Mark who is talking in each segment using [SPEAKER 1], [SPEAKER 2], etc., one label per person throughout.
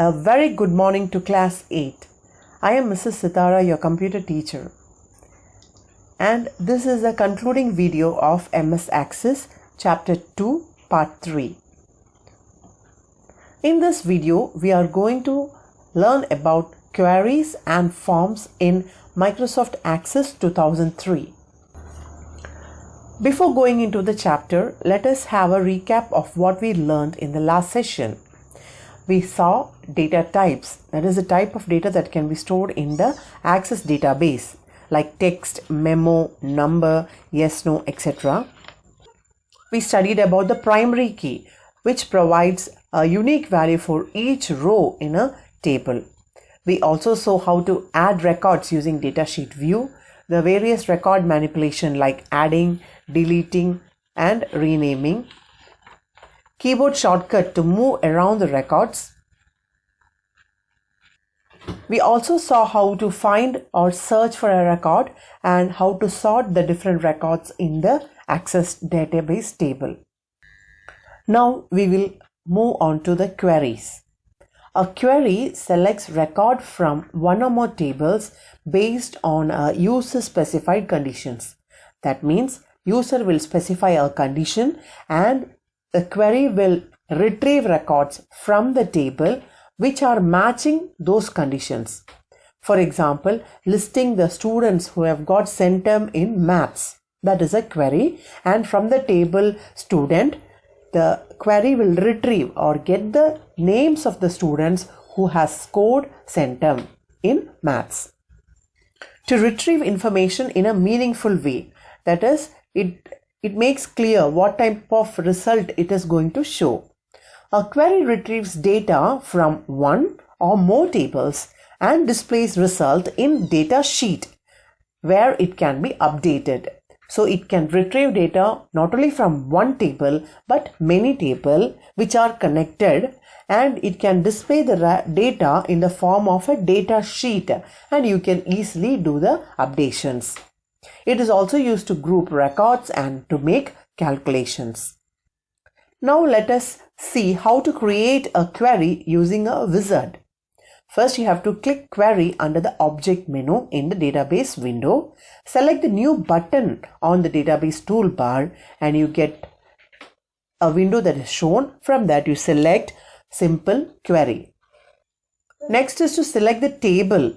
[SPEAKER 1] A very good morning to class 8. I am Mrs. Sithara, your computer teacher. And this is the concluding video of MS Access Chapter 2 Part 3. In this video, we are going to learn about queries and forms in Microsoft Access 2003. Before going into the chapter, let us have a recap of what we learned in the last session. We saw data types, that is a type of data that can be stored in the Access database like text, memo, number, yes, no, etc. We studied about the primary key, which provides a unique value for each row in a table. We also saw how to add records using datasheet view, the various record manipulation like adding, deleting and renaming, keyboard shortcut to move around the records. We also saw how to find or search for a record and how to sort the different records in the Access database table. Now we will move on to the queries. A query selects record from one or more tables based on a user specified conditions. That means user will specify a condition and the query will retrieve records from the table which are matching those conditions. For example, listing the students who have got centum in maths. That is a query, and from the table student, the query will retrieve or get the names of the students who has scored centum in maths. To retrieve information in a meaningful way, that is, it makes clear what type of result it is going to show. A query retrieves data from one or more tables and displays result in data sheet where it can be updated. So it can retrieve data not only from one table but many tables which are connected, and it can display the data in the form of a data sheet and you can easily do the updations. It is also used to group records and to make calculations. Now let us see how to create a query using a wizard. First, you have to click Query under the Object menu in the database window. Select the new button on the database toolbar and you get a window that is shown. From that, you select Simple Query. Next is to select the table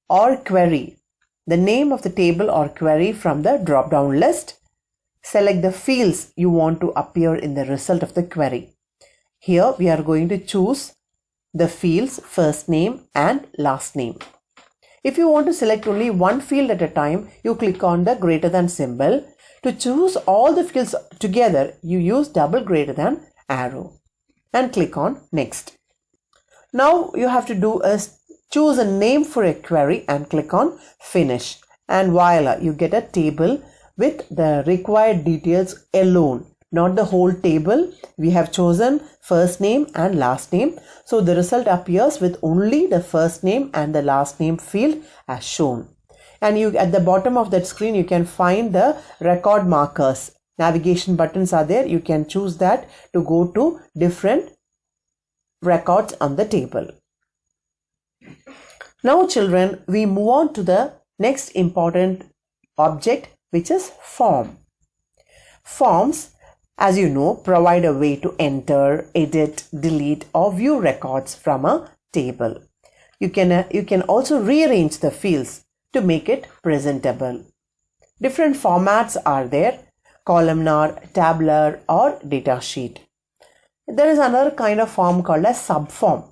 [SPEAKER 1] or query, the name of the table or query from the drop-down list. Select the fields you want to appear in the result of the query. Here we are going to choose the fields first name and last name. If you want to select only one field at a time, you click on the greater than symbol. To choose all the fields together, you use double greater than arrow and click on next. Now you have to do is choose a name for a query and click on finish, and voila, you get a table with the required details alone, not the whole table. We have chosen first name and last name, so the result appears with only the first name and the last name field as shown. And you at the bottom of that screen you can find the record markers. Navigation buttons are there. You can choose that to go to different records on the table. Now children, we move on to the next important object, which is form. Forms, as you know, provide a way to enter, edit, delete or view records from a table. You can also rearrange the fields to make it presentable. Different formats are there: columnar, tabular or datasheet. There is another kind of form called a subform.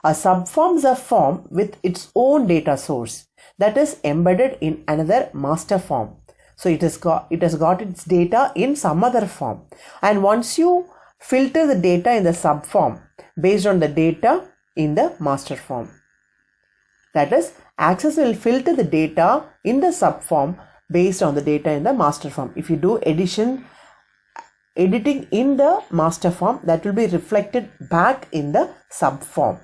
[SPEAKER 1] A subform is a form with its own data source that is embedded in another master form. So it has got its data in some other form, and once you filter the data in the subform based on the data in the master form, that is, Access will filter the data in the subform based on the data in the master form. If you do editing in the master form, that will be reflected back in the subform.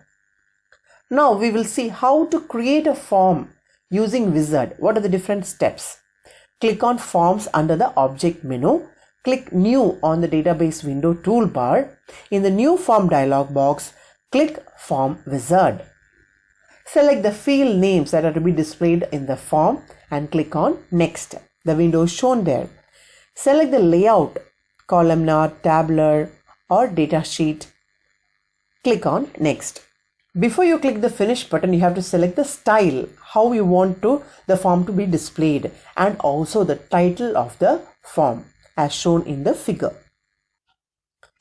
[SPEAKER 1] Now we will see how to create a form using wizard. What are the different steps? Click on Forms under the Object menu. Click New on the Database window toolbar. In the New Form dialog box, Click Form Wizard. Select the field names that are to be displayed in the form and click on Next. The window is shown there. Select the layout, columnar, tabular or datasheet. Click on Next. Before you click the Finish button, you have to select the style, how you want the form to be displayed, and also the title of the form as shown in the figure.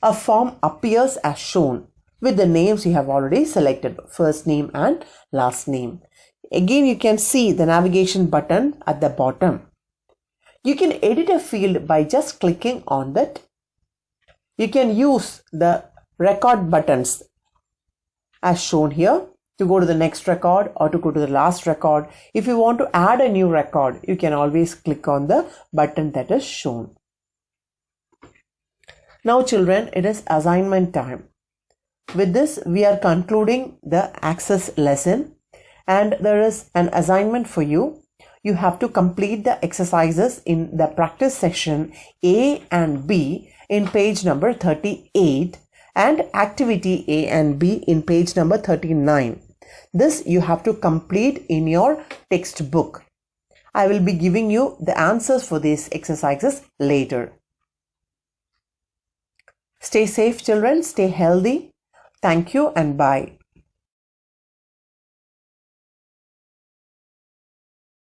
[SPEAKER 1] A form appears as shown with the names you have already selected, first name and last name. Again, you can see the navigation button at the bottom. You can edit a field by just clicking on that. You can use the record buttons as shown here to go to the next record or to go to the last record. If you want to add a new record, you can always click on the button that is shown. Now children, it is assignment time. With this, we are concluding the Access lesson, and there is an assignment for you. You have to complete the exercises in the practice section A and B in page number 38 and activity A and B in page number 39. This you have to complete in your textbook. I will be giving you the answers for these exercises later. Stay safe children, stay healthy. Thank you and bye.